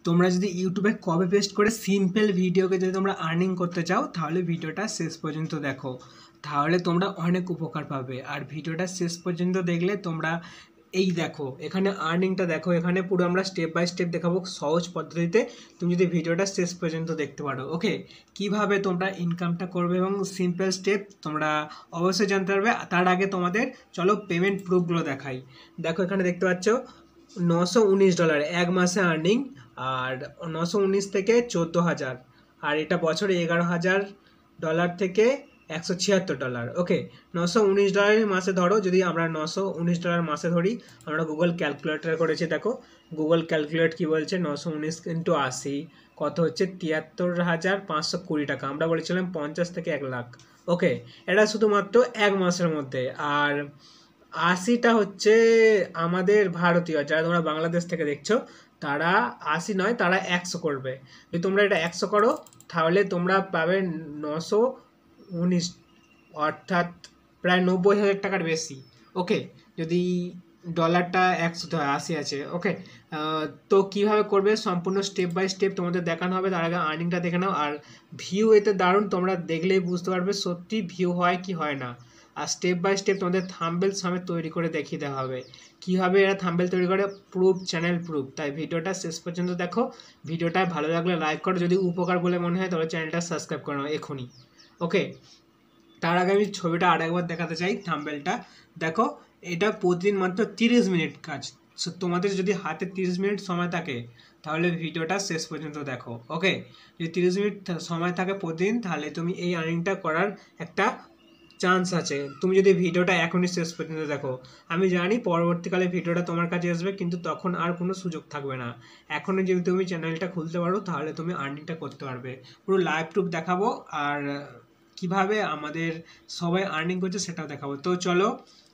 তোমরা যদি ইউটিউবে কপি পেস্ট করে সিম্পল ভিডিওকে যদি তোমরা আর্নিং করতে চাও তাহলে ভিডিওটা শেষ পর্যন্ত দেখো, তাহলে তোমরা অনেক উপকার পাবে। আর ভিডিওটা শেষ পর্যন্ত দেখলে তোমরা এই দেখো এখানে আর্নিংটা দেখো, এখানে পুরো আমরা স্টেপ বাই স্টেপ দেখাবো সহজ পদ্ধতিতে। তুমি যদি ভিডিওটা শেষ পর্যন্ত দেখতে পারো, ওকে, কিভাবে তোমরা ইনকামটা করবে এবং সিম্পল স্টেপ তোমরা অবশ্যই জানতে পারবে। তার আগে তোমাদের চলো পেমেন্ট প্রুফগুলো দেখাই। দেখো এখানে দেখতে পাচ্ছ $919 এক মাসে আর্নিং, আর 919 থেকে 14,000, আর এটা বছরে $11,000 থেকে $176। ওকে, $919 মাসে ধরো, যদি আমরা $919 মাসে ধরি, আমরা গুগল ক্যালকুলেটর করেছি। দেখো গুগল ক্যালকুলেট কি বলছে, 919 × 80 কত হচ্ছে 73,520 টাকা। আমরা বলেছিলাম 50 থেকে 1 লাখ। ওকে, এটা শুধুমাত্র এক মাসের মধ্যে। আর 80টা হচ্ছে আমাদের ভারতীয়, যারা তোমরা বাংলাদেশ থেকে দেখছো তারা 80 নয়, তারা 100 করবে। যদি তোমরা এটা 100 করো তাহলে তোমরা পাবে 919, অর্থাৎ প্রায় 90,000 টাকার বেশি। ওকে, যদি ডলারটা 100 হয়, 80 আছে। ওকে, তো কীভাবে করবে সম্পূর্ণ স্টেপ বাই স্টেপ তোমাদের দেখানো হবে। তার আগে আর্নিংটা দেখে নাও। আর ভিউ এতে দারুণ, তোমরা দেখলেই বুঝতে পারবে সত্যি ভিউ হয় কি হয় না। আর স্টেপ বাই স্টেপ তোমাদের থাম্বনেল সমেত তৈরি করে দেখিয়ে দেওয়া হবে কীভাবে এরা থাম্বনেল তৈরি করে, প্রুফ, চ্যানেল প্রুফ। তাই ভিডিওটা শেষ পর্যন্ত দেখো। ভিডিওটা ভালো লাগলে লাইক করো, যদি উপকার বলে মনে হয় তাহলে চ্যানেলটা সাবস্ক্রাইব করো এখনই। ওকে, তার আগে আমি ছবিটা আরেকবার দেখাতে চাই। থাম্বনেলটা দেখো, এটা প্রতিদিন মাত্র 30 মিনিট কাজ। তোমাদের যদি হাতে 30 মিনিট সময় থাকে তাহলে ভিডিওটা শেষ পর্যন্ত দেখো। ওকে, যদি 30 মিনিট সময় থাকে প্রতিদিন তাহলে তুমি এই আর্নিংটা করার একটা চান্স আছে, তুমি যদি ভিডিওটা এখনই শেষ পর্যন্ত দেখো। আমি জানি পরবর্তীকালে ভিডিওটা তোমার কাছে আসবে, কিন্তু তখন আর কোনো সুযোগ থাকবে না। এখনই যদি তুমি চ্যানেলটা খুলতে পারো তাহলে তুমি আর্নিংটা করতে পারবে। পুরো লাইভ প্রুফ দেখাবো, আর কিভাবে আমাদের সবাই আর্নিং করছে সেটাও দেখাবো। তো চলো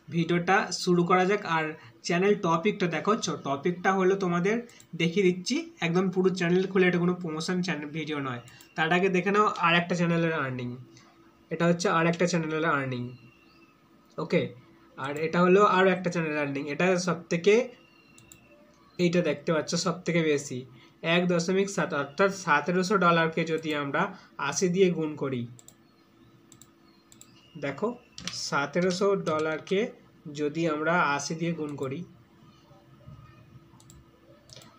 ভিডিওটা শুরু করা যাক। আর চ্যানেল টপিকটা দেখো, টপিকটা হলো তোমাদের দেখিয়ে দিচ্ছি একদম পুরো চ্যানেল খুলে, এটা কোনো প্রমোশন চ্যানেল ভিডিও নয়। তার আগে দেখে নাও আর একটা চ্যানেলের আর্নিং। এটা হচ্ছে আর একটা চ্যানেলের আর্নিং। ওকে, আর এটা হলো আরও একটা চ্যানেলের আর্নিং। এটা সব থেকে, এইটা দেখতে পাচ্ছ সব থেকে বেশি 1.7, অর্থাৎ $1,700 যদি আমরা 80 দিয়ে গুণ করি, দেখো $1,700 যদি আমরা 80 দিয়ে গুণ করি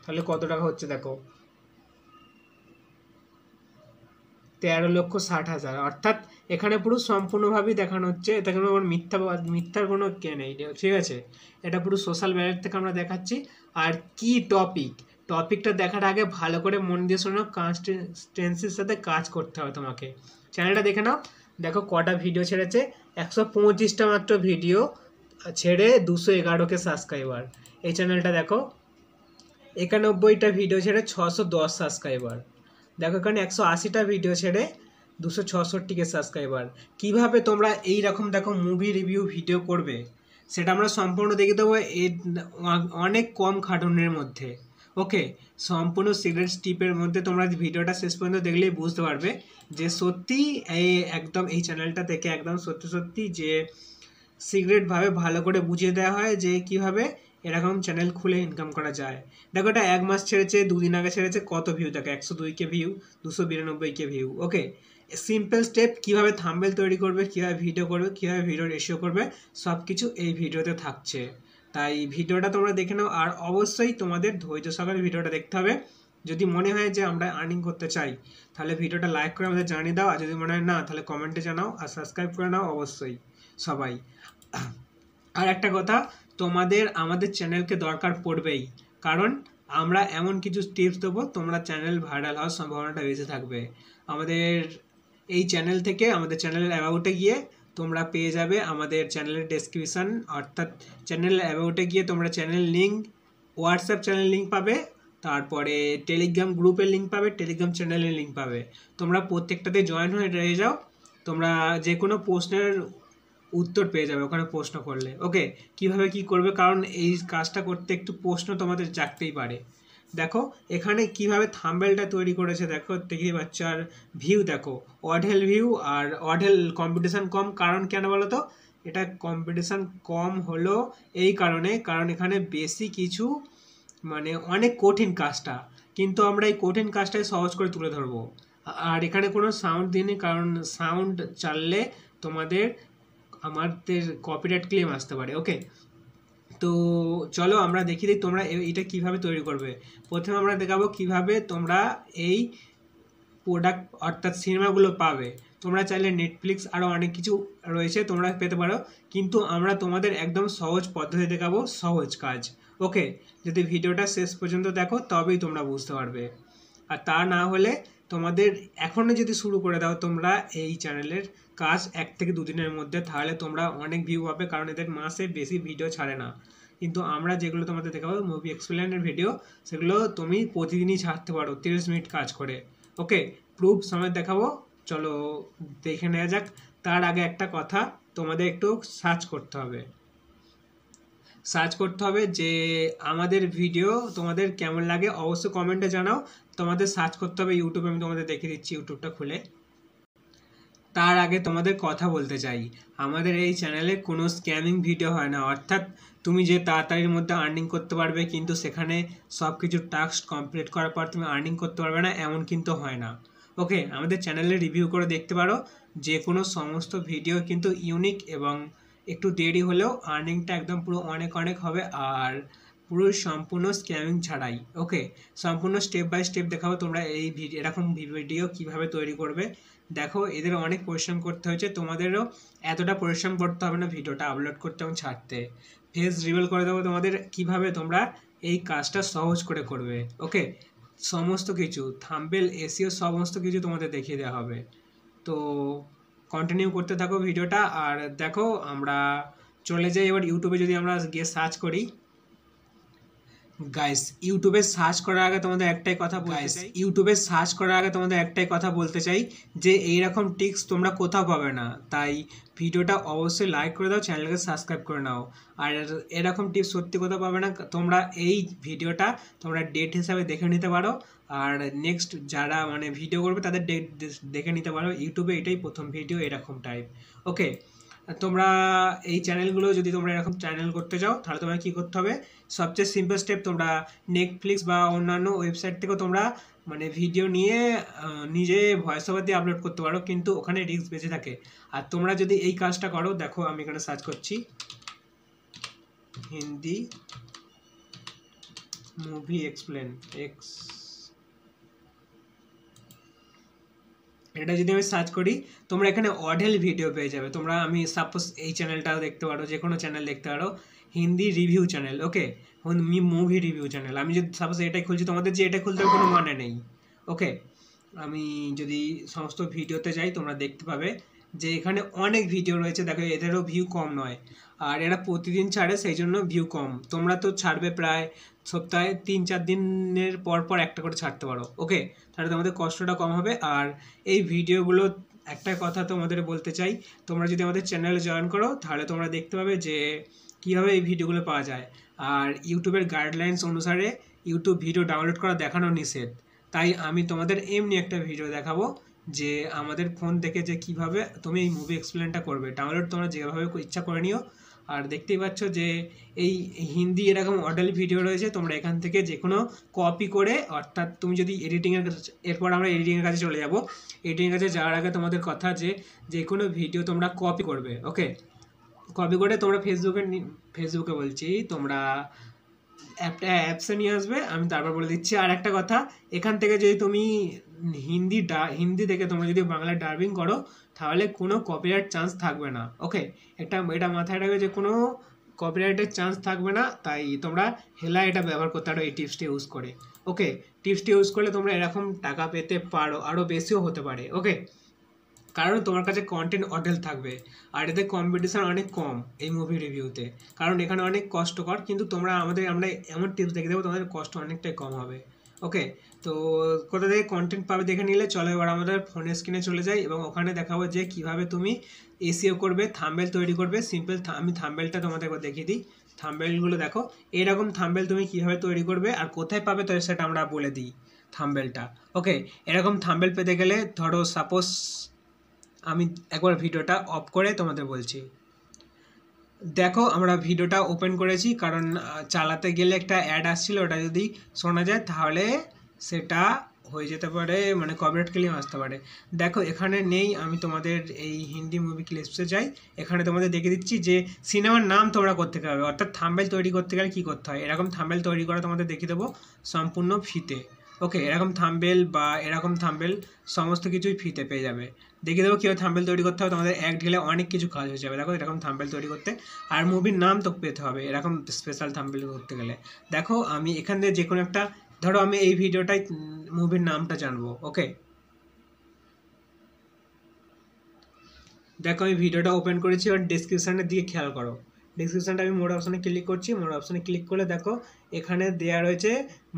তাহলে কত টাকা হচ্ছে দেখো, 13,60,000। অর্থাৎ এখানে পুরো সম্পূর্ণভাবেই দেখানো হচ্ছে, এটা কোনো মিথ্যার কোনো কে নেই, ঠিক আছে। এটা পুরো সোশ্যাল মিডিয়া থেকে আমরা দেখাচ্ছি। আর কি টপিকটা দেখার আগে ভালো করে মন দিয়ে শোনো, কনসিস্টেন্সির সাথে কাজ করতে হবে তোমাকে। চ্যানেলটা দেখে নাও, দেখো কটা ভিডিও ছেড়েছে, 125টা মাত্র ভিডিও ছেড়ে 211কে সাবস্ক্রাইবার। এই চ্যানেলটা দেখো 91টা ভিডিও ছেড়ে 610 সাবস্ক্রাইবার। দেখো এখানে 180টা ভিডিও ছেড়ে 266কে সাবস্ক্রাইবার। কিভাবে তোমরা এই রকম দেখো মুভি রিভিউ ভিডিও করবে সেটা আমরা সম্পূর্ণ দেখে দেবো অনেক কম খাটুনির মধ্যে। ওকে, সম্পূর্ণ সিক্রেট টিপের মধ্যে তোমরা ভিডিওটা শেষ পর্যন্ত দেখলেই বুঝতে পারবে যে সত্যি একদম এই চ্যানেলটা থেকে একদম সত্যি যে সিক্রেটভাবে ভালো করে বুঝিয়ে দেওয়া হয় যে কিভাবে এরকম চ্যানেল খুলে ইনকাম করা যায়। দেখো এটা এক মাস ছেড়েছে, 2 দিন আগে ছেড়েছে, কত ভিউ দেখো, 102কে ভিউ, 292কে ভিউ। ওকে, সিম্পল স্টেপ কিভাবে থাম্বনেল তৈরি করবে, কিভাবে ভিডিও করবে, কিভাবে ভিডিও রেশিও করবে, সব কিছু এই ভিডিওতে থাকছে। তাই ভিডিওটা তোমরা দেখে নাও। আর অবশ্যই তোমাদের ধৈর্য সহকারে ভিডিওটা দেখতে হবে। যদি মনে হয় যে আমরা আর্নিং করতে চাই তাহলে ভিডিওটা লাইক করে আমাদের জানিয়ে দাও, আর যদি মনে হয় না তাহলে কমেন্টে জানাও, আর সাবস্ক্রাইব করে নাও অবশ্যই সবাই। আর একটা কথা, তোমাদের আমাদের চ্যানেলকে দরকার পড়বেই, কারণ আমরা এমন কিছু টিপস দেবো তোমরা চ্যানেল ভাইরাল হওয়ার সম্ভাবনাটা বেশি থাকবে। আমাদের এই চ্যানেল থেকে আমাদের চ্যানেলের অ্যাবাউটে গিয়ে তোমরা পেয়ে যাবে আমাদের চ্যানেলের ডেসক্রিপশান, অর্থাৎ চ্যানেলের অ্যাবাউটে গিয়ে তোমরা channel link, WhatsApp channel link পাবে, তারপরে টেলিগ্রাম গ্রুপের লিঙ্ক পাবে, টেলিগ্রাম চ্যানেলের লিঙ্ক পাবে। তোমরা প্রত্যেকটাতে জয়েন হয়ে রয়ে যাও, তোমরা যে কোনো প্রশ্নের উত্তর পেয়ে যাবে ওখানে প্রশ্ন করলে। ওকে, কিভাবে কি করবে, কারণ এই কাজটা করতে একটু প্রশ্ন তোমাদের জাগতেই পারে। দেখো এখানে কিভাবে থাম্বনেলটা তৈরি করেছে, দেখো দেখতে পাচ্ছ। আর ভিউ দেখো, অঢেল ভিউ, আর অঢেল কম্পিটিশান কম। কারণ কেন বলো তো, এটা কম্পিটিশান কম হলো এই কারণে, কারণ এখানে বেশি কিছু মানে অনেক কঠিন কাজটা, কিন্তু আমরা এই কঠিন কাজটাই সহজ করে তুলে ধরবো। আর এখানে কোনো সাউন্ড দিইনি, কারণ সাউন্ড চাললে আমাদের কপিরাইট ক্লেম আসতে পারে। ওকে, তো চলো আমরা দেখিয়ে দিই তোমরা এটা কিভাবে তৈরি করবে। প্রথমে আমরা দেখাবো কিভাবে তোমরা এই প্রোডাক্ট অর্থাৎ সিনেমাগুলো পাবে। তোমরা চাইলে নেটফ্লিক্স আরও অনেক কিছু রয়েছে তোমরা পেতে পারো, কিন্তু আমরা তোমাদের একদম সহজ পদ্ধতি দেখাবো, সহজ কাজ। ওকে, যদি ভিডিওটা শেষ পর্যন্ত দেখো তবেই তোমরা বুঝতে পারবে। আর তা না হলে তোমাদের এখনও যদি শুরু করে দাও তোমরা এই চ্যানেলের কাজ 1 থেকে 2 দিনের মধ্যে, তাহলে তোমরা অনেক ভিউ পাবে, কারণ এদের মাসে বেশি ভিডিও ছাড়ে না। কিন্তু আমরা যেগুলো তোমাদের দেখাবো মুভি এক্সপ্লেনের ভিডিও, সেগুলো তুমি প্রতিদিনই ছাড়তে পারো 30 মিনিট কাজ করে। ওকে, প্রুফ সমেত দেখাবো, চলো দেখে নেওয়া যাক। তার আগে একটা কথা, তোমাদের একটু সার্চ করতে হবে যে আমাদের ভিডিও তোমাদের কেমন লাগে, অবশ্যই কমেন্টে জানাও। তোমাদের সার্চ করতে হবে ইউটিউবে, আমি তোমাদের দেখিয়ে দিচ্ছি ইউটিউবটা খুলে। তার আগে তোমাদের কথা বলতে চাই, আমাদের এই চ্যানেলে কোনো স্ক্যামিং ভিডিও হয় না, অর্থাৎ তুমি যে তাড়াতাড়ির মধ্যে আর্নিং করতে পারবে কিন্তু সেখানে সব কিছু টাস্ক কমপ্লিট করার পর তুমি আর্নিং করতে পারবে না, এমন কিন্তু হয় না। ওকে, আমাদের চ্যানেলে রিভিউ করে দেখতে পারো, যে কোনো সমস্ত ভিডিও কিন্তু ইউনিক এবং একটু দেরি হলেও আর্নিংটা একদম পুরো অনেক অনেক হবে, আর পুরো সম্পূর্ণ স্ক্যামিং ছাড়াই। ওকে, সম্পূর্ণ স্টেপ বাই স্টেপ দেখাবো তোমরা এই এরকম ভিডিও কিভাবে তৈরি করবে। দেখো, এদের অনেক পরিশ্রম করতে হয়েছে, তোমাদেরও এতটা পরিশ্রম করতে হবে না ভিডিওটা আপলোড করতে এবং ছাড়তে। ফেস রিভিল করে দেবো তোমাদের কিভাবে তোমরা এই কাজটা সহজ করে করবে। ওকে, সমস্ত কিছু থাম্বনেল এসইও সমস্ত কিছু তোমাদের দেখিয়ে দেওয়া হবে। তো কন্টিনিউ করতে থাকো ভিডিওটা। আর দেখো, আমরা চলে যাই এবার ইউটিউবে। যদি আমরা গিয়ে সার্চ করি, গাইস ইউটিউবে সার্চ করার আগে তোমাদের একটাই কথা বলতে চাই যে এইরকম টিপস তোমরা কোথাও পাবে না, তাই ভিডিওটা অবশ্যই লাইক করে দাও, চ্যানেলকে সাবস্ক্রাইব করে নাও। আর এরকম টিপস সত্যি কোথাও পাবে না, তোমরা এই ভিডিওটা তোমরা ডেট হিসাবে দেখে নিতে পারো, আর নেক্সট যারা মানে ভিডিও করবে তাদের ডেট দেখে নিতে পারো। ইউটিউবে এটাই প্রথম ভিডিও এরকম টাইপ। ওকে, তোমরা এই চ্যানেলগুলো যদি তোমরা এরকম চ্যানেল করতে চাও তাহলে তোমায় কী করতে হবে, সবচেয়ে সিম্পল স্টেপ, তোমরা নেটফ্লিক্স বা অন্যান্য ওয়েবসাইট থেকেও তোমরা মানে ভিডিও নিয়ে নিজে ভয়েস ওভার দিয়ে আপলোড করতে পারো, কিন্তু ওখানে রিস্ক বেঁচে থাকে। আর তোমরা যদি এই কাজটা করো, দেখো আমি এখানে সার্চ করছি হিন্দি মুভি এক্সপ্লেন এটা যদি আমি সার্চ করি, তোমরা এখানে অঢেল ভিডিও পেয়ে যাবে। আমি সাপোজ এই চ্যানেলটাও দেখতে পারো, যে কোনো চ্যানেল দেখতে পারো, হিন্দি রিভিউ চ্যানেল। ওকে, মুভি রিভিউ চ্যানেল। আমি যদি সাপোজ এটাই খুলছি, তোমাদের যে এটা খুলতে কোনো মানে নেই। ওকে, আমি যদি সমস্ত ভিডিওতে যাই তোমরা দেখতে পাবে যে এখানে অনেক ভিডিও রয়েছে। দেখো, এদেরও ভিউ কম নয়, আর এরা প্রতিদিন ছাড়ে, সেই জন্য ভিউ কম। তোমরা তো ছাড়বে প্রায় সপ্তাহে 3-4 দিনের পর পর একটা করে ছাড়তে পারো। ওকে, তাহলে তোমাদের কষ্টটা কম হবে। আর এই ভিডিওগুলো একটা কথা তোমাদের বলতে চাই, তোমরা যদি আমাদের চ্যানেলে জয়েন করো তাহলে তোমরা দেখতে পাবে যে কীভাবে এই ভিডিওগুলো পাওয়া যায়। আর ইউটিউবের গাইডলাইন্স অনুসারে ইউটিউব ভিডিও ডাউনলোড করা দেখানো নিষেধ, তাই আমি তোমাদের এমনি একটা ভিডিও দেখাবো যে আমাদের ফোন থেকে যে কিভাবে তুমি এই মুভি এক্সপ্লেনটা করবে। ডাউনলোড তোমরা যেভাবে ইচ্ছা করে নিও। আর দেখতেই পাচ্ছ যে এই হিন্দি এরকম অডেল ভিডিও রয়েছে, তোমরা এখান থেকে যে কোনো কপি করে, অর্থাৎ তুমি যদি এডিটিংয়ের কাছে, এরপর আমরা এডিটিংয়ের কাছে চলে যাব। এডিটিংয়ের কাছে যাওয়ার আগে তোমাদের কথা যে কোনো ভিডিও তোমরা কপি করবে। ওকে, কপি করে তোমরা ফেসবুকে বলছি, তোমরা অ্যাপসে নিয়ে আসবে। আমি তারপর বলে দিচ্ছি আর একটা কথা, এখান থেকে যদি তুমি হিন্দি থেকে তোমরা যদি বাংলায় ডাবিং করো তাহলে কোনো কপিরাইট চান্স থাকবে না। ওকে, এটা মাথায় রাখবে যে কোনো কপিরাইটের চান্স থাকবে না, তাই তোমরা হেলা এটা ব্যবহার করতে পারো এই টিপসটি ইউজ করে। ওকে, টিপসটি ইউজ করলে তোমরা এরকম টাকা পেতে পারো, আরও বেশিও হতে পারে। ওকে, কারণ তোমার কাছে কন্টেন্ট অডেল থাকবে, আর এতে কম্পিটিশান অনেক কম এই মুভি রিভিউতে, কারণ এখানে অনেক কষ্টকর, কিন্তু আমরা এমন টিপস দেখে দেবো তোমাদের কষ্ট অনেকটাই কম হবে। ওকে, তো কোথা থেকে কন্টেন্ট পাবে দেখে নিলে, চলো এবার আমাদের ফোনের স্ক্রিনে চলে যাই এবং ওখানে দেখাবো যে কিভাবে তুমি এসইও করবে, থাম্বনেল তৈরি করবে। সিম্পল, আমি থাম্বনেলটা তোমাদের একবার দেখিয়ে দিই। থাম্বনেলগুলো দেখো, এরকম থাম্বনেল তুমি কীভাবে তৈরি করবে আর কোথায় পাবে তো সেটা আমরা বলে দিই থাম্বনেলটা। ওকে, এরকম থাম্বনেল পেতে গেলে ধরো সাপোজ আমি একবার ভিডিওটা অফ করে তোমাদের বলছি। দেখো, আমরা ভিডিওটা ওপেন করেছি, কারণ চালাতে গেলে একটা অ্যাড আসছিল, ওটা যদি শোনা যায় তাহলে সেটা হয়ে যেতে পারে, মানে কপিরাইট ক্লেম আসতে পারে। দেখো এখানে নেই, আমি তোমাদের এই হিন্দি মুভি ক্লিপসে যাই, এখানে তোমাদের দেখিয়ে দিচ্ছি যে সিনেমার নাম তোমরা করতে হবে, অর্থাৎ থাম্বনেল তৈরি করতে গেলে কী করতে হয়। এরকম থাম্বনেল তৈরি করা তোমাদের দেখিয়ে দেবো সম্পূর্ণ ফ্রিতে। ওকে, এরকম থাম্বনেল বা এরকম থাম্বনেল সমস্ত কিছুই ফ্রিতে পেয়ে যাবে। দেখিয়ে দেবো কীভাবে থাম্বনেল তৈরি করতে হবে, তোমাদের এক ঢেলে অনেক কিছু কাজ হয়ে যাবে। দেখো এরকম থাম্বনেল তৈরি করতে, আর মুভির নাম তো পেতে হবে এরকম স্পেশাল থাম্বনেল করতে গেলে। দেখো আমি এখান থেকে যে কোনো একটা, ধরো আমি এই ভিডিওটাই মুভির নামটা জানবো। ওকে, দেখো আমি ভিডিওটা ওপেন করেছি, আর ডেসক্রিপশানের দিকে খেয়াল করো। ডেসক্রিপশানটা আমি মোর অপশানে ক্লিক করছি, মোর অপশানে ক্লিক করলে দেখো এখানে দেওয়া রয়েছে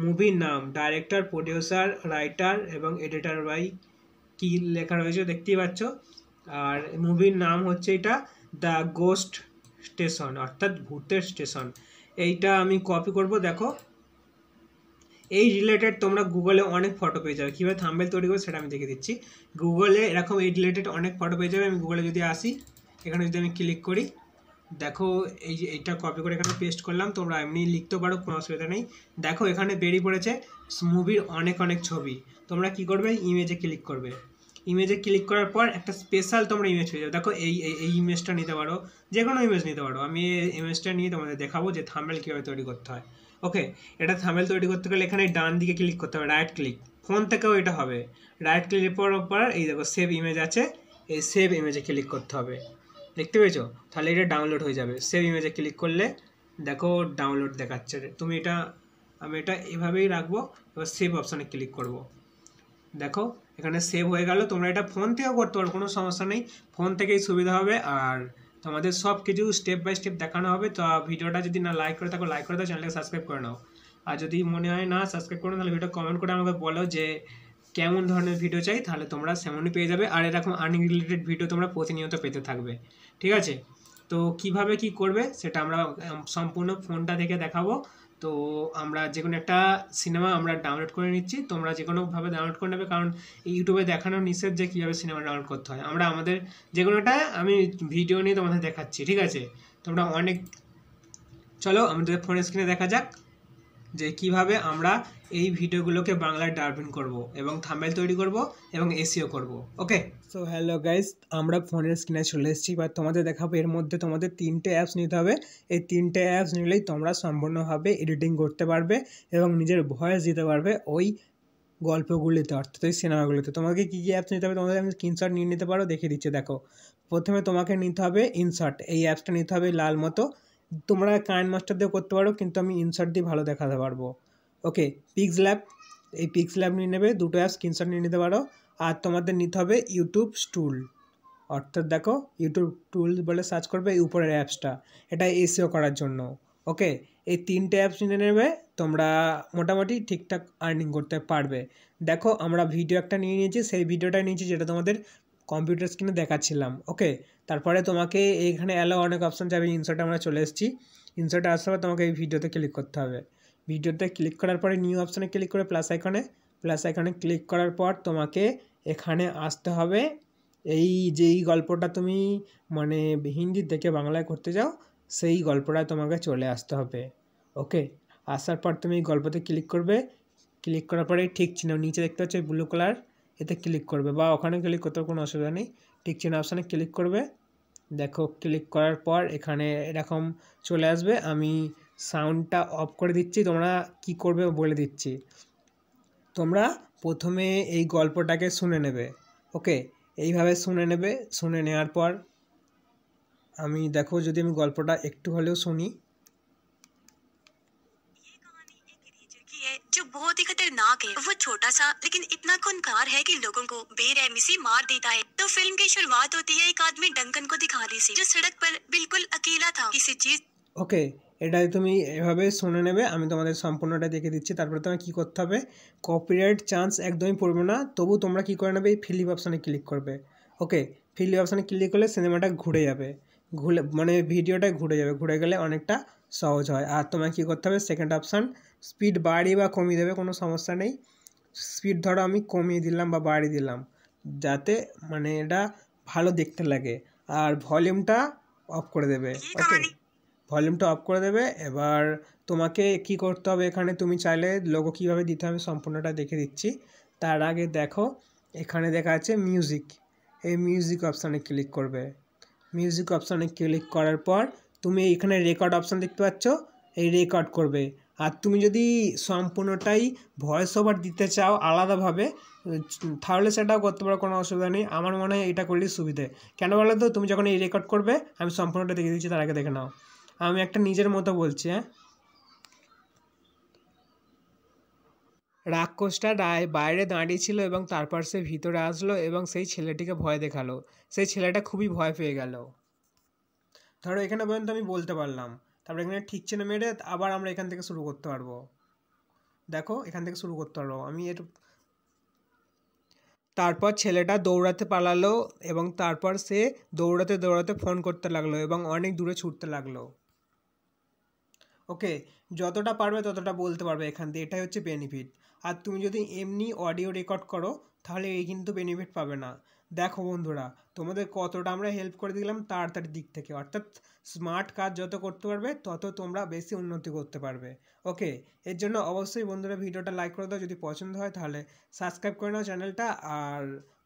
মুভির নাম, ডাইরেক্টর, প্রডিউসার, রাইটার এবং এডিটর বাই কি লেখা রয়েছে দেখতেই পাচ্ছ। আর মুভির নাম হচ্ছে এটা দ্য গোস্ট স্টেশন, অর্থাৎ ভূতের স্টেশন। এইটা আমি কপি করব। দেখো এই রিলেটেড তোমরা গুগলে অনেক ফটো পেয়ে যাবে, কীভাবে থাম্বনেল তৈরি করবে সেটা আমি দেখে দিচ্ছি। গুগলে এরকম এই রিলেটেড অনেক ফটো পেয়ে যাবে। আমি গুগলে যদি আসি, এখানে যদি আমি ক্লিক করি, দেখো এই যে এইটা কপি করে এখানে পেস্ট করলাম, তোমরা এমনি লিখতে পারো, কোনো অসুবিধা নেই। দেখো এখানে বেরিয়ে পড়েছে মুভির অনেক অনেক ছবি। তোমরা কি করবে, ইমেজে ক্লিক করবে। ইমেজে ক্লিক করার পর একটা স্পেশাল তোমরা ইমেজ পেয়ে যাবে। দেখো এই ইমেজটা নিতে পারো, যে কোনো ইমেজ নিতে পারো। আমি এই ইমেজটা নিয়ে তোমাদের দেখাবো যে থাম্বনেল কীভাবে তৈরি করতে হয়। ওকে, এটা থাম্বনেল তৈরি করতে গেলে এখানে ডান দিকে ক্লিক করতে হবে, রাইট ক্লিক। ফোন থেকেও এটা হবে, রাইট ক্লিক করার পর এই দেখো সেভ ইমেজ আছে, এই সেভ ইমেজে ক্লিক করতে হবে। দেখতে পেয়েছো? তাহলে এটা ডাউনলোড হয়ে যাবে। সেভ ইমেজে ক্লিক করলে দেখো ডাউনলোড দেখাচ্ছে। তুমি এটা, আমি এটা এভাবেই রাখবো। এবার সেভ অপশানে ক্লিক করব। দেখো এখানে সেভ হয়ে গেল। তোমরা এটা ফোন থেকেও করতে পারো, কোনো সমস্যা নেই, ফোন থেকেই সুবিধা হবে। আর তোমাদের সব কিছু স্টেপ বাই স্টেপ দেখানো হবে। তো ভিডিওটা যদি না লাইক করে থাকো, লাইক করে দাও, চ্যানেলকে সাবস্ক্রাইব করে নাও। আর যদি মনে হয় না সাবস্ক্রাইব করো, তাহলে ভিডিও কমেন্ট করে আমাকে বলো যে কেমন ধরনের ভিডিও চাই, তাহলে তোমরা সেমনই পেয়ে যাবে। আর এরকম আর্নিং রিলেটেড ভিডিও তোমরা প্রতিনিয়ত পেতে থাকবে। ঠিক আছে? তো কিভাবে কি করবে সেটা আমরা সম্পূর্ণ ফোনটা থেকে দেখাবো। তো আমরা যে কোনো একটা সিনেমা আমরা ডাউনলোড করে নিচ্ছি, তোমরা যে কোনোভাবে ডাউনলোড করে নেবে, কারণ ইউটিউবে দেখানো নিষেধ যে কীভাবে সিনেমা ডাউনলোড করতে হয়। আমরা আমাদের যে কোনোটা আমি ভিডিও নিয়ে তোমাদের দেখাচ্ছি। ঠিক আছে? তোমরা অনেক, চলো আমাদের ফোনের স্ক্রিনে দেখা যাক যে কিভাবে আমরা এই ভিডিওগুলোকে বাংলায় ডাবিং করব এবং থাম্বনেল তৈরি করব এবং এসইও করব। ওকে, সো হ্যালো গাইস, আমরা ফোনের স্ক্রিনে চলে এসেছি। বা তোমাদের দেখাবো, এর মধ্যে তোমাদের 3টে অ্যাপস নিতে হবে। এই 3টে অ্যাপস নিলেই তোমরা সম্পূর্ণভাবে এডিটিং করতে পারবে এবং নিজের ভয়েস দিতে পারবে ওই গল্পগুলিতে, অর্থাৎ ওই সিনেমাগুলিতে। তোমাকে কী কী অ্যাপস নিতে হবে, তোমাদের আমি স্ক্রিনশট নিয়ে নিতে পারো, দেখিয়ে দিচ্ছি। দেখো প্রথমে তোমাকে নিতে হবে ইনশট, এই অ্যাপসটা নিতে হবে লাল মতো। তোমরা কাইন মাস্টার দিয়ে করতে পারো, কিন্তু আমি ইনশট দিয়ে ভালো দেখাতে পারবো। ওকে, পিক্সল্যাব, এই পিক্সল্যাব নিয়ে নেবে, দুটো অ্যাপ স্ক্রিনশট নিয়ে নিতে পারো। আর তোমাদের নিতে হবে ইউটিউব টুল, অর্থাৎ দেখো ইউটিউব টুল বলে সার্চ করবে এই উপরের অ্যাপসটা, এটা এসইও করার জন্য। ওকে, এই 3টে অ্যাপস নিয়ে নেবে, তোমরা মোটামুটি ঠিকঠাক আর্নিং করতে পারবে। দেখো আমরা ভিডিও একটা নিয়ে নিয়েছি, সেই ভিডিওটা নিয়েছি যেটা তোমাদের কম্পিউটার স্ক্রিনে দেখাচ্ছিলাম। ওকে, তারপরে তোমাকে এইখানে অ্যালো অনেক অপশান যাবে। ইনসার্টে আমরা চলে এসেছি, ইনসার্টে আসার পর তোমাকে এই ভিডিওতে ক্লিক করতে হবে। ভিডিওতে ক্লিক করার পরে নিউ অপশানে ক্লিক করে প্লাস আইকনে ক্লিক করার পর তোমাকে এখানে আসতে হবে। এই যেই গল্পটা তুমি মানে হিন্দি থেকে বাংলায় করতে যাও, সেই গল্পটা তোমাকে চলে আসতে হবে। ওকে, আসার পর তুমি এই গল্পতে ক্লিক করবে। ক্লিক করার পরে ঠিক চিহ্ন নিচে দেখতে হচ্ছে ব্লু কালার, এতে ক্লিক করবে, বা ওখানে ক্লিক করতে কোনো অসুবিধা নেই। ঠিক চিহ্ন অপশানে ক্লিক করবে। দেখো ক্লিক করার পর এখানে এরকম চলে আসবে। আমি সাউন্ডটা অফ করে দিচ্ছি, তোমরা কি করবে বলে দিচ্ছি। তোমরা প্রথমে এই গল্পটাকে শুনে নেবে। ওকে, এইভাবে শুনে নেবে। শুনে নেওয়ার পর আমি দেখো যদি আমি গল্পটা একটু হলেও শুনি। जो बहुत ही खतरनाक है। वो छोटा सा लेकिन इतना खूंखार है कि लोगों को बेरहमी से मार देता है। तो फिल्म की शुरुआत होती है एक आदमी डंकन को दिखाने से, जो सड़क पर बिल्कुल अकेला था किसी चीज। ওকে, এটাই তুমি এভাবে শুনে নেবে। আমি তোমাদের সম্পূর্ণটা দেখে দিচ্ছি। তারপরে তোমার কী করতে হবে, কপিরাইট চান্স একদমই পড়বে না, তবু তোমরা কী করে নেবে, এই ফিলিপ অপশানে ক্লিক করবে। ওকে, ফিলিপ অপশানে ক্লিক করলে সিনেমাটা ঘুরে যাবে, মানে ভিডিওটা ঘুরে যাবে। ঘুরে গেলে অনেকটা সহজ হয়। আর তোমায় কী করতে হবে, সেকেন্ড অপশান স্পিড বাড়িয়ে বা কমিয়ে দেবে, কোনো সমস্যা নেই। স্পিড ধরো আমি কমিয়ে দিলাম বা বাড়িয়ে দিলাম, যাতে মানে এটা ভালো দেখতে লাগে। আর ভলিউমটা অফ করে দেবে। ওকে, ভলিউমটা অফ করে দেবে। এবার তোমাকে কি করতে হবে, এখানে তুমি চাইলে লোগো কীভাবে দিতে হবে সম্পূর্ণটা দেখে দিচ্ছি। তার আগে দেখো এখানে দেখা আছে মিউজিক, এই মিউজিক অপশানে ক্লিক করবে। মিউজিক অপশানে ক্লিক করার পর তুমি এইখানে রেকর্ড অপশান দেখতে পাচ্ছ, এই রেকর্ড করবে। আর তুমি যদি সম্পূর্ণটাই ভয়েস ওভার দিতে চাও আলাদাভাবে, তাহলে সেটাও করতে পারো, কোনো অসুবিধা নেই। আমার মনে হয় এটা করলেই সুবিধে। কেন বলো তো, তুমি যখন এই রেকর্ড করবে আমি সম্পূর্ণটা দেখে দিচ্ছি, তার আগে দেখে নাও। আমি একটা নিজের মতো বলছি। রাক্ষসটা বাইরে দাঁড়িয়ে ছিল এবং তারপর সে ভিতরে আসলো এবং সেই ছেলেটিকে ভয় দেখালো। সেই ছেলেটা খুবই ভয় পেয়ে গেল। ধরো এখানে পর্যন্ত আমি বলতে পারলাম, তারপর এখানে ঠিক চিহ্ন মেরে আবার আমরা এখান থেকে শুরু করতে পারবো। দেখো এখান থেকে শুরু করতে পারবো আমি তারপর ছেলেটা দৌড়াতে পালালো এবং তারপর সে দৌড়াতে দৌড়াতে ফোন করতে লাগলো এবং অনেক দূরে ছুটতে লাগলো। ওকে, যতটা পারবে ততটা বলতে পারবে এখান দিয়ে, এটাই হচ্ছে বেনিফিট। আর তুমি যদি এমনি অডিও রেকর্ড করো তাহলে এই কিন্তু বেনিফিট পাবে না। দেখো বন্ধুরা, তোমাদের কতটা আমরা হেল্প করে দিলাম তাড়াতাড়ি দিক থেকে, অর্থাৎ স্মার্ট কাজ যত করতে পারবে তত তোমরা বেশি উন্নতি করতে পারবে। ওকে, এর জন্য অবশ্যই বন্ধুরা ভিডিওটা লাইক করে দাও, যদি পছন্দ হয় তাহলে সাবস্ক্রাইব করে নাও চ্যানেলটা, আর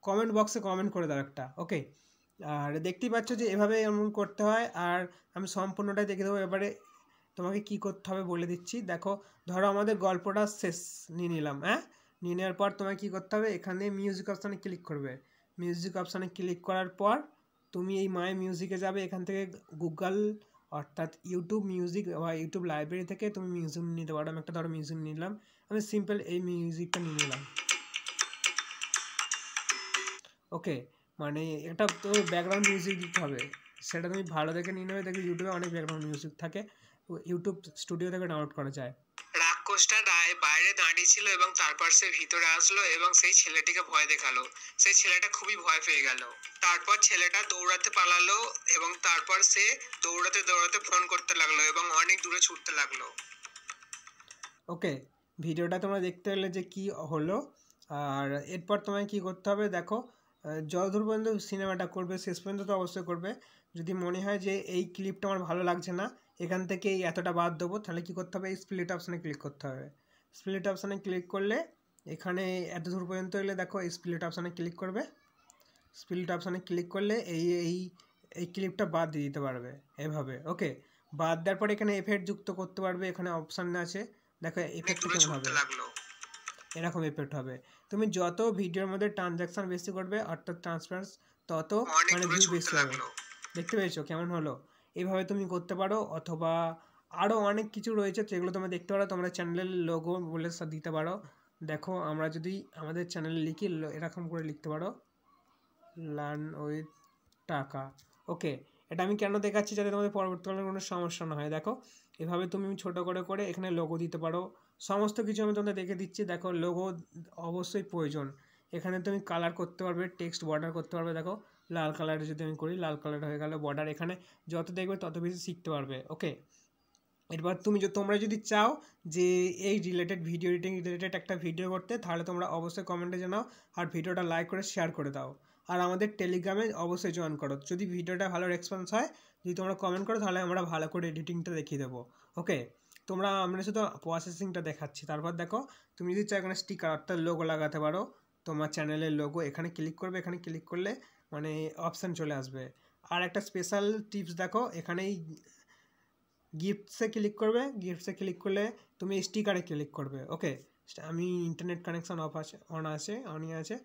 কমেন্ট বক্সে কমেন্ট করে দাও একটা। ওকে, আর দেখতেই পাচ্ছ যে এভাবে এমন করতে হয়। আর আমি সম্পূর্ণটাই দেখে দেবো। এবারে তোমাকে কি করতে হবে বলে দিচ্ছি। দেখো, ধরো আমাদের গল্পটা শেষ নিয়ে নিলাম, নিয়ে নেওয়ার পর তোমাকে কী করতে হবে, এখানে মিউজিক অপশানে ক্লিক করবে। মিউজিক অপশানে ক্লিক করার পর তুমি এই মাই মিউজিকে যাবে। এখান থেকে গুগল অর্থাৎ ইউটিউব মিউজিক বা ইউটিউব লাইব্রেরি থেকে তুমি মিউজিক নিতে পারো। আমি একটা ধরো মিউজিক নিলাম, আমি সিম্পল এই মিউজিকটা নিয়ে নিলাম। ওকে, মানে এটা তো ব্যাকগ্রাউন্ড মিউজিক দিতে হবে, সেটা তুমি ভালো দেখে নিয়ে নেবে। দেখবে ইউটিউবে অনেক ব্যাকগ্রাউন্ড মিউজিক থাকে, ইউটিউব স্টুডিও থেকে ডাউনলোড করা যায়। রাক্ষসটা বাইরে দাঁড়িয়ে ছিল এবং তারপর সে ভিতরে আসলো এবং সেই ছেলেটিকে ভয় দেখালো। সেই ছেলেটা খুবই ভয় পেয়ে গেল। তারপর ছেলেটা দৌড়াতে পালালো এবং তারপর সে দৌড়াতে দৌড়াতে ফোন করতে লাগলো এবং অনেক দূরে ছুটতে লাগলো। ওকে, ভিডিওটা তোমরা দেখতে পেলে যে কি হলো। আর এরপর তোমায় কি করতে হবে, দেখো যতদূর পর্যন্ত সিনেমাটা করবে শেষ পর্যন্ত তো অবশ্যই করবে। যদি মনে হয় যে এই ক্লিপটা আমার ভালো লাগছে না, এখান থেকে এই এতটা বাদ দেবো, তাহলে কী করতে হবে, এই স্প্লিট অপশানে ক্লিক করতে হবে। স্প্লিট অপশানে ক্লিক করলে এখানে এত দূর পর্যন্ত এলে দেখো এই স্প্লিট অপশানে ক্লিক করবে। স্প্লিট অপশানে ক্লিক করলে এই এই এই ক্লিপটা বাদ দিয়ে দিতে পারবে এভাবে। ওকে, বাদ দেওয়ার পরে এখানে এফেক্ট যুক্ত করতে পারবে, এখানে অপশান আছে দেখো, এফেক্ট কেমন হবে, এরকম এফেক্ট হবে। তুমি যত ভিডিওর মধ্যে ট্রানজ্যাকশন বেশি করবে অর্থাৎ ট্রান্সপারেন্স, তত মানে ভিউ বেশি হবে। দেখতে পেয়েছো কেমন হলো? এইভাবে তুমি করতে পারো, অথবা আরও অনেক কিছু রয়েছে যেগুলো তোমরা দেখতে পারো। তোমরা চ্যানেলের লোগো বলে দিতে পারো। দেখো আমরা যদি আমাদের চ্যানেলে লিখি, এরকম করে লিখতে পারো, লার্ন উইথ টাকা। ওকে, এটা আমি কেন দেখাচ্ছি, যাতে তোমাদের পরবর্তীকালে কোনো সমস্যা না হয়। দেখো এভাবে তুমি ছোটো করে করে এখানে লোগো দিতে পারো, সমস্ত কিছু আমি তোমাদের দেখে দিচ্ছি। দেখো লোগো অবশ্যই প্রয়োজন। এখানে তুমি কালার করতে পারবে, টেক্সট বর্ডার করতে পারবে। দেখো লাল কালারে যদি আমি করি, লাল কালার হয়ে গেল বর্ডার। এখানে যত দেখবে তত বেশি শিখতে পারবে। ওকে, এরপর তোমরা যদি চাও যে এই রিলেটেড ভিডিও এডিটিং রিলেটেড একটা ভিডিও করতে, তাহলে তোমরা অবশ্যই কমেন্টে জানাও, আর ভিডিওটা লাইক করে শেয়ার করে দাও। আর আমাদের টেলিগ্রামে অবশ্যই জয়েন করো। যদি ভিডিওটা ভালো রেসপন্স হয়, যদি তোমরা কমেন্ট করো, তাহলে আমরা ভালো করে এডিটিংটা দেখিয়ে দেবো। ওকে, আমরা শুধু প্রসেসিংটা দেখাচ্ছি। তারপর দেখো, তুমি যদি চাও এখানে স্টিকার অর্থাৎ লোগো লাগাতে পারো, তোমার চ্যানেলের লোগো এখানে ক্লিক করবে। এখানে ক্লিক করলে মানে অপশান চলে আসবে। আর একটা স্পেশাল টিপস দেখো, এখানেই গিফটসে ক্লিক করবে। গিফটসে ক্লিক করলে তুমি স্টিকারে ক্লিক করবে। ওকে, আমি ইন্টারনেট কানেকশান অনই আছে।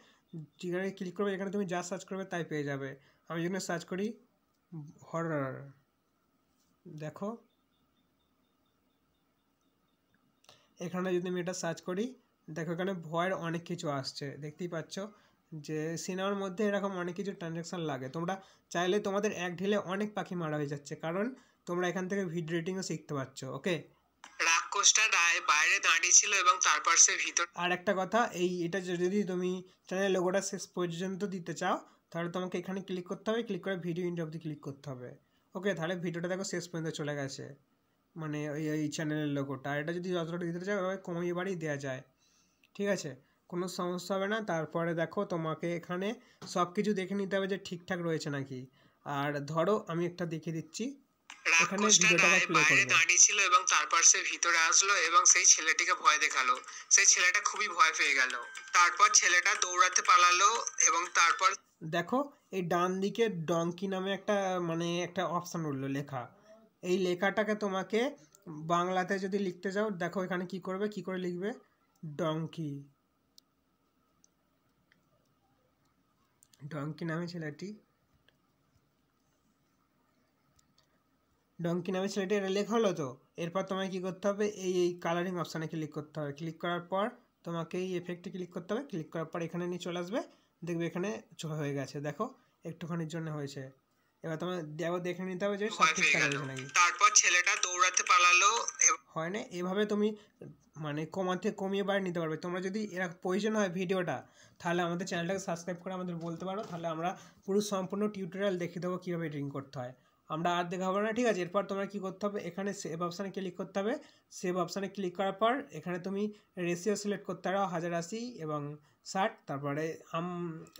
স্টিকারে ক্লিক করবে, এখানে তুমি যা সার্চ করবে তাই পেয়ে যাবে। আমি যেখানে সার্চ করি হরর, দেখো এখানে যদি আমি এটা সার্চ করি, দেখো এখানে ভয়ের অনেক কিছু আসছে, দেখতেই পাচ্ছ যে সিনেমার মধ্যে এরকম অনেক কিছু ট্রানজ্যাকশান লাগে। তোমরা চাইলে তোমাদের এক ঢিলে অনেক পাখি মারা হয়ে যাচ্ছে, কারণ তোমরা এখান থেকে ভিডিও এডিটিংও শিখতে পারছো। ওকে, রাক্ষসটা বাইরে দাঁড়িয়ে ছিল এবং তারপর সে ভিতর। আর একটা কথা, এটা যদি তুমি চ্যানেলের লোগোটা শেষ পর্যন্ত দিতে চাও, তাহলে তোমাকে এখানে ক্লিক করতে হবে, ক্লিক করে ভিডিও ইন্ড অবধি ক্লিক করতে হবে। ওকে, তাহলে ভিডিওটা দেখো শেষ পর্যন্ত চলে গেছে, মানে এই চ্যানেলের লোগোটা। এটা যদি যতটা দিতে চাও ওইভাবে কমিয়ে বাড়িয়ে দেওয়া যায়, ঠিক আছে, কোনো সমস্যা হবে না। তারপরে দেখো তোমাকে এখানে সব কিছু দেখে নিতে হবে যে ঠিকঠাক রয়েছে নাকি। আর ধরো আমি একটা দেখিয়ে দিচ্ছি, এখানে ভিডিওটাকে প্লে বাইরে করবে। দাঁড়িয়ে ছিল এবং তারপর সে ভিতরে আসলো এবং সেই ছেলেটিকে ভয় দেখালো। সেই ছেলেটা খুবই ভয় পেয়ে গেল। তারপর ছেলেটা দৌড়াতে পালালো এবং তারপর দেখো এই ডান দিকে ডঙ্কি নামে একটা একটা অপশান উঠলো লেখা। এই লেখাটাকে তোমাকে বাংলাতে যদি লিখতে যাও, দেখো এখানে কি করবে, কি করে লিখবে, ডঙ্কি। ডঙ্কি নামে ছেলেটি, ডঙ্কি নামে ছেলেটি, এটা লেখা হলো তো। এরপর তোমাকে কি করতে হবে, এই কালারিং অপশানে ক্লিক করতে হবে। ক্লিক করার পর তোমাকে এই এফেক্টে ক্লিক করতে হবে। ক্লিক করার পর এখানে নিয়ে চলে আসবে, দেখবে এখানে হয়ে গেছে। দেখো একটুখানির জন্য হয়েছে। এবার তোমার দেখে নিতে হবে যে সব ঠিকঠাক হয়েছে নাকি। তারপর ছেলেটা দৌড়াতে পালালো। হয় না, এভাবে তুমি কমিয়ে বাড়িয়ে নিতে পারবে। তোমরা যদি এরা প্রয়োজন হয় ভিডিওটা, তাহলে আমাদের চ্যানেলটাকে সাবস্ক্রাইব করে আমাদের বলতে পারো, তাহলে আমরা পুরো সম্পূর্ণ টিউটোরিয়াল দেখিয়ে দেবো কীভাবে এডিটিং করতে হয়। আমরা আর দেখাবো না, ঠিক আছে। এরপর তোমরা কী করতে হবে, এখানে সেভ অপশানে ক্লিক করতে হবে। সেভ অপশানে ক্লিক করার পর এখানে তুমি রেশিও সিলেক্ট করতে পারো 1080 এবং 60। তারপরে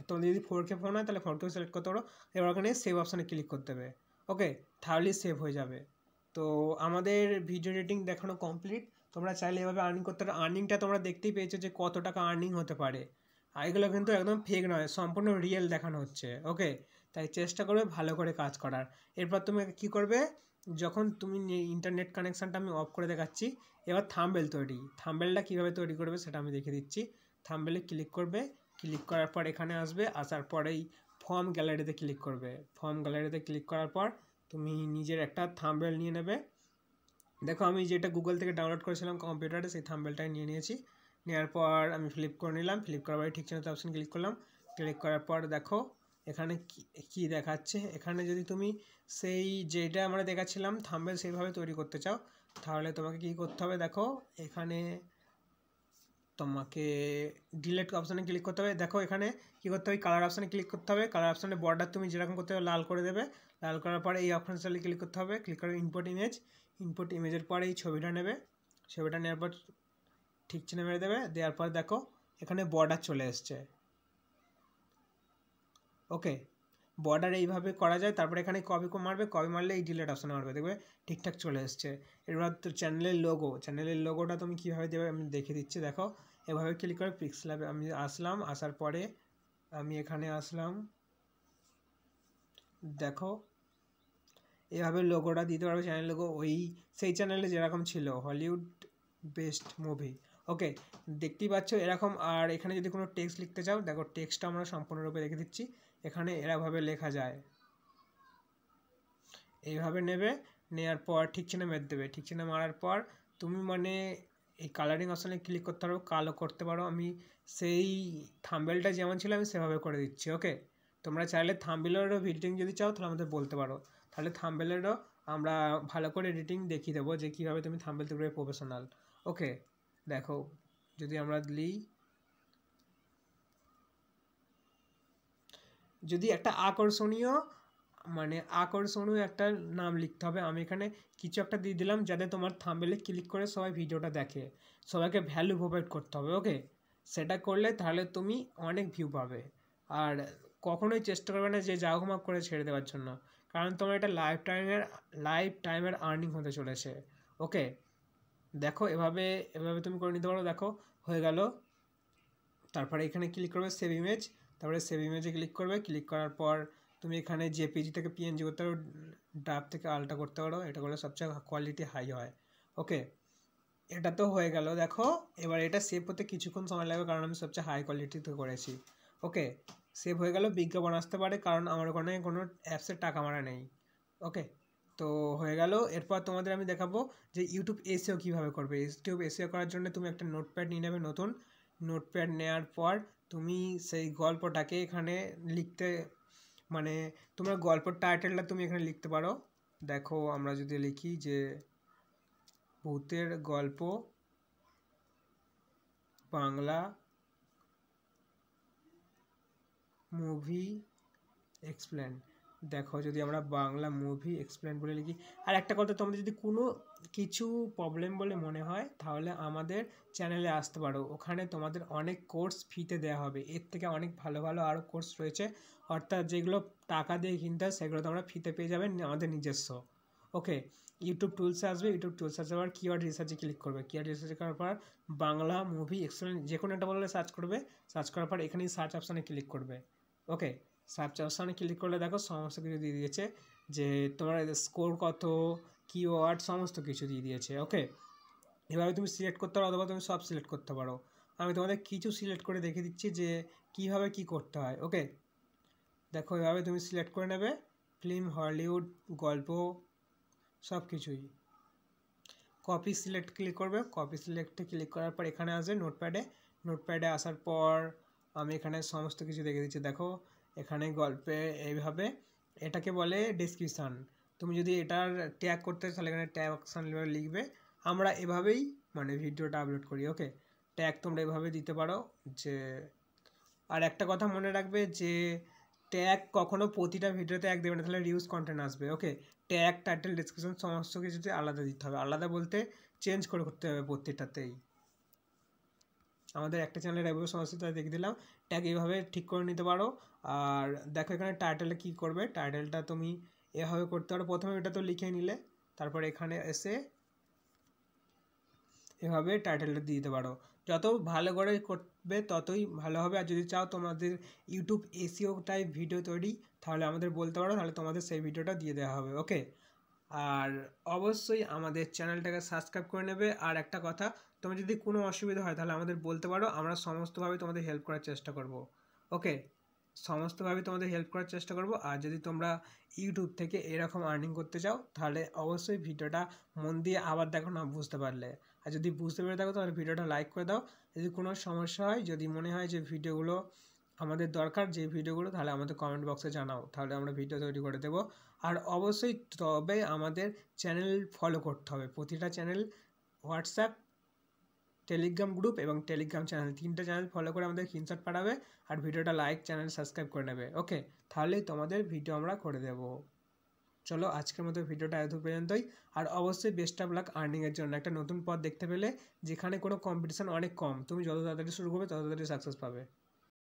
তোমাদের যদি 4K ফোন হয় তাহলে 4K সিলেক্ট করতে পারো। এবার ওখানে সেভ অপশানে ক্লিক করতে হবে। ওকে, তাহলেই সেভ হয়ে যাবে। তো আমাদের ভিডিও এডিটিং দেখানো কমপ্লিট। তোমরা চাইলে এভাবে আর্নিং করতে পারো। আর্নিংটা তোমরা দেখতেই পেয়েছো যে কত টাকা আর্নিং হতে পারে। আর এগুলো কিন্তু একদম ফেক নয়, সম্পূর্ণ রিয়েল দেখানো হচ্ছে। ওকে, তাই চেষ্টা করবে ভালো করে কাজ করার। এরপর তুমি কি করবে, যখন তুমি ইন্টারনেট কানেকশানটা আমি অফ করে দেখাচ্ছি। এবার থাম্বনেল তৈরি, থাম্বনেলটা কীভাবে তৈরি করবে সেটা আমি দেখিয়ে দিচ্ছি। থাম্বনেলে ক্লিক করবে, ক্লিক করার পর এখানে আসবে, আসার পরেই ফর্ম গ্যালারিতে ক্লিক করবে। ফর্ম গ্যালারিতে ক্লিক করার পর তুমি নিজের একটা থাম্বনেল নিয়ে নেবে। দেখো আমি যেটা গুগল থেকে ডাউনলোড করেছিলাম কম্পিউটারে, সেই থাম্বনেলটাই নিয়ে নিয়েছি। নেওয়ার পর আমি ফ্লিপ করে নিলাম। ফ্লিপ করার পরে ঠিক চিহ্নতে অপশান ক্লিক করলাম। ক্লিক করার পর দেখো এখানে কি দেখাচ্ছে। এখানে যদি তুমি সেই যেটা আমরা দেখাচ্ছিলাম থাম্বনেল সেইভাবে তৈরি করতে চাও, তাহলে তোমাকে কি করতে হবে, দেখো এখানে তোমাকে ডিলেট অপশানে ক্লিক করতে হবে। দেখো এখানে কী করতে হবে, কালার অপশানে ক্লিক করতে হবে। কালার অপশানে বর্ডার তুমি যেরকম করতে হবে লাল করে দেবে। লাল করার পরে এই অপশানে ক্লিক করতে হবে। ক্লিক করে ইনপুট ইমেজ, ইনপুট ইমেজের পরে এই ছবিটা নেবে। ছবিটা নেওয়ার পর ঠিক চিহ্ন মেরে দেবে। দেওয়ার পর দেখো এখানে বর্ডার চলে এসছে। ওকে, বর্ডার এইভাবে করা যায়। তারপরে এখানে কপি মারবে, কপি মারলে এই ডিলেট অপশানে মারবে, দেখবে ঠিকঠাক চলে এসছে। এবার তো চ্যানেলের লোগোটা তুমি কীভাবে দেবে আমি দেখিয়ে দিচ্ছি। দেখো এভাবে ক্লিক করে পিক্সেল ল্যাবে আমি আসলাম। আসার পরে আমি এখানে আসলাম, দেখো এভাবে লোগোটা দিতে পারবে, চ্যানেল লোগো সেই চ্যানেলে যেরকম ছিল হলিউড বেস্ট মুভি। ওকে, দেখতেই পাচ্ছ এরকম। আর এখানে যদি কোনো টেক্সট লিখতে চাও, দেখো টেক্সটটা আমরা সম্পূর্ণরূপে রেখে দিচ্ছি। এখানে এরকমভাবে লেখা যায়, এইভাবে নেবে। নেওয়ার পর ঠিক চিহ্ন মেরে দেবে। ঠিক চিহ্ন মারার পর তুমি এই কালারিং অপশানে ক্লিক করতে পারো, কালো করতে পারো। আমি সেই থাম্বনেলটা যেমন ছিল আমি সেভাবে করে দিচ্ছি। ওকে, তোমরা চাইলে থাম্বনেলেরও এডিটিং যদি চাও তাহলে আমাদের বলতে পারো, তাহলে থাম্বনেলেরও আমরা ভালো করে এডিটিং দেখিয়ে দেবো যে কীভাবে তুমি থাম্বনেল তৈরি করবে প্রফেশনাল। ওকে, দেখো যদি আমরা যদি একটা আকর্ষণীয় একটা নাম লিখতে হবে। আমি এখানে কিছু একটা দিয়ে দিলাম যাতে তোমার থাম্বনেলে ক্লিক করে সবাই ভিডিওটা দেখে, সবাইকে ভ্যালু প্রোভাইড করতে হবে। ওকে, সেটা করলে তাহলে তুমি অনেক ভিউ পাবে। আর কখনোই চেষ্টা করবে না যে যা ঘুমাক করে ছেড়ে দেওয়ার জন্য, কারণ তোমার এটা লাইফ টাইমের আর্নিং হতে চলেছে। ওকে, দেখো এভাবে তুমি করে নিতে পারো। দেখো হয়ে গেল। তারপরে এখানে ক্লিক করবে সেভ ইমেজ। তারপরে সেভ ইমেজে ক্লিক করবে। ক্লিক করার পর তুমি এখানে জেপিজি থেকে পিএনজি করতে পারো, ডাব থেকে আলটা করতে পারো। এটা করলে সবচেয়ে কোয়ালিটি হাই হয়। ওকে, এটা তো হয়ে গেল। দেখো এবার এটা সেভ হতে কিছুক্ষণ সময় লাগবে, কারণ আমি সবচেয়ে হাই কোয়ালিটিতে করেছি। ওকে, সেভ হয়ে গেল। বিজ্ঞাপন আসতে পারে কারণ আমার ওখানে কোনো অ্যাপসের টাকা মারা নেই। ওকে, তো হয়ে গেল। এরপর তোমাদের আমি দেখাবো যে ইউটিউব এসইও কীভাবে করবে। ইউটিউব এসইও করার জন্য তুমি একটা নোটপ্যাড নিয়ে নেবে। নতুন নোটপ্যাড নেওয়ার পর তুমি সেই গল্পটাকে এখানে লিখতে, তোমার গল্পের টাইটেলটা তুমি এখানে লিখতে পারো। দেখো আমরা যদি লিখি যে ভূতের গল্প বাংলা মুভি এক্সপ্লেন। দেখো যদি আমরা বাংলা মুভি এক্সপ্লেন বলে লিখি। আর একটা কথা, তোমাদের যদি কোনো কিছু প্রবলেম বলে মনে হয় তাহলে আমাদের চ্যানেলে আসতে পারো। ওখানে তোমাদের অনেক কোর্স ফ্রিতে দেওয়া হবে। এর থেকে অনেক ভালো ভালো আরও কোর্স রয়েছে, অর্থাৎ যেগুলো টাকা দিয়ে কিনতে হয় সেগুলো তোমরা ফ্রিতে পেয়ে যাবেন আমাদের নিজস্ব। ওকে, ইউটিউব টুলসে আসবে, ইউটিউব টুলসে আসার পর কিওয়ার্ড রিসার্চে ক্লিক করবে, কিওয়ার্ড রিসার্চ করার পর বাংলা মুভি এক্সেলেন্ট যে কোনো একটা বললে সার্চ করবে, সার্চ করার পর এখানেই সার্চ অপশানে ক্লিক করবে। ওকে, সার্চ অপশানে ক্লিক করলে দেখো সমস্ত কিছু দিয়ে দিয়েছে, যে তোমার স্কোর কত, কিওয়ার্ড সমস্ত কিছু দিয়ে দিয়েছে। ওকে, এভাবে তুমি সিলেক্ট করতে পারো অথবা তুমি সব সিলেক্ট করতে পারো। আমি তোমাদের কিছু সিলেক্ট করে দেখে দিচ্ছি যে কীভাবে কী করতে হয়। ওকে, দেখো এভাবে তুমি সিলেক্ট করে নেবে, ফিল্ম, হলিউড, গল্প সব কিছুই। কপি সিলেক্ট ক্লিক করবে, কপি সিলেক্টে ক্লিক করার পর এখানে আসবে নোটপ্যাডে, নোটপ্যাডে আসার পর আমি এখানে সমস্ত কিছু দেখে দিচ্ছি। দেখো এখানে গল্পে এইভাবে, এটাকে বলে ডেসক্রিপশান। তুমি যদি এটার ট্যাগ করতে তাহলে এখানে ট্যাগ অপশান লিখবে। আমরা এভাবেই মানে ভিডিওটা আপলোড করি। ওকে, ট্যাগ তোমরা এভাবে দিতে পারো। যে আর একটা কথা মনে রাখবে যে ট্যাগ কখনো প্রতিটা ভিডিওতে এক দেবে না, তাহলে রিউজ কন্টেন্ট আসবে। ওকে, ট্যাগ, টাইটেল, ডেসক্রিপশন সমস্ত কিছুতে আলাদা দিতে হবে, আলাদা বলতে চেঞ্জ করে করতে হবে প্রত্যেকটাতেই। আমাদের একটা চ্যানেলের এভাবে সমস্যা দেখে দিলাম, ট্যাগ এইভাবে ঠিক করে নিতে পারো। আর দেখো এখানে টাইটেলে কী করবে, টাইটেলটা তুমি এভাবে করতে পারো। প্রথমে এটা তো লিখে নিলে, তারপর এখানে এসে এভাবে টাইটেলটা দিয়ে দিতে পারো। যত ভালো করে করবে ততই ভালো হবে। আর যদি চাও তোমাদের ইউটিউব এসইও টাইপ ভিডিও তৈরি, তাহলে আমাদের বলতে পারো, তাহলে তোমাদের সেই ভিডিওটা দিয়ে দেওয়া হবে। ওকে, আর অবশ্যই আমাদের চ্যানেলটাকে সাবস্ক্রাইব করে নেবে। আর একটা কথা, তোমার যদি কোনো অসুবিধা হয় তাহলে আমাদের বলতে পারো, আমরা সমস্তভাবে তোমাদের হেল্প করার চেষ্টা করব। ওকে, সমস্তভাবে তোমাদের হেল্প করার চেষ্টা করব। আর যদি তোমরা ইউটিউব থেকে এরকম আর্নিং করতে চাও তাহলে অবশ্যই ভিডিওটা মন দিয়ে আবার দেখো না বুঝতে পারলে। আর যদি বুঝতে পেরে থাকো তাহলে ভিডিওটা লাইক করে দাও। যদি কোনো সমস্যা হয়, যদি মনে হয় যে ভিডিওগুলো আমাদের দরকার, যে ভিডিওগুলো, তাহলে আমাদের কমেন্ট বক্সে জানাও, তাহলে আমরা ভিডিও তৈরি করে দেবো। আর অবশ্যই তবে আমাদের চ্যানেল ফলো করতে হবে, প্রতিটা চ্যানেল, হোয়াটসঅ্যাপ, টেলিগ্রাম গ্রুপ এবং টেলিগ্রাম চ্যানেল, 3টে চ্যানেল ফলো করে আমাদের স্ক্রিনশট পাঠাবে আর ভিডিওটা লাইক, চ্যানেল সাবস্ক্রাইব করে নেবে। ওকে, তাহলেই তোমাদের ভিডিও আমরা করে দেব। চলো আজকের মতো ভিডিওটা এত পর্যন্তই। আর অবশ্যই বেস্ট অফ লাক আর্নিংয়ের জন্য। একটা নতুন পথ দেখতে পেলে যেখানে কোনো কম্পিটিশান অনেক কম, তুমি যত তাড়াতাড়ি শুরু করবে তত তাড়াতাড়ি সাকসেস পাবে।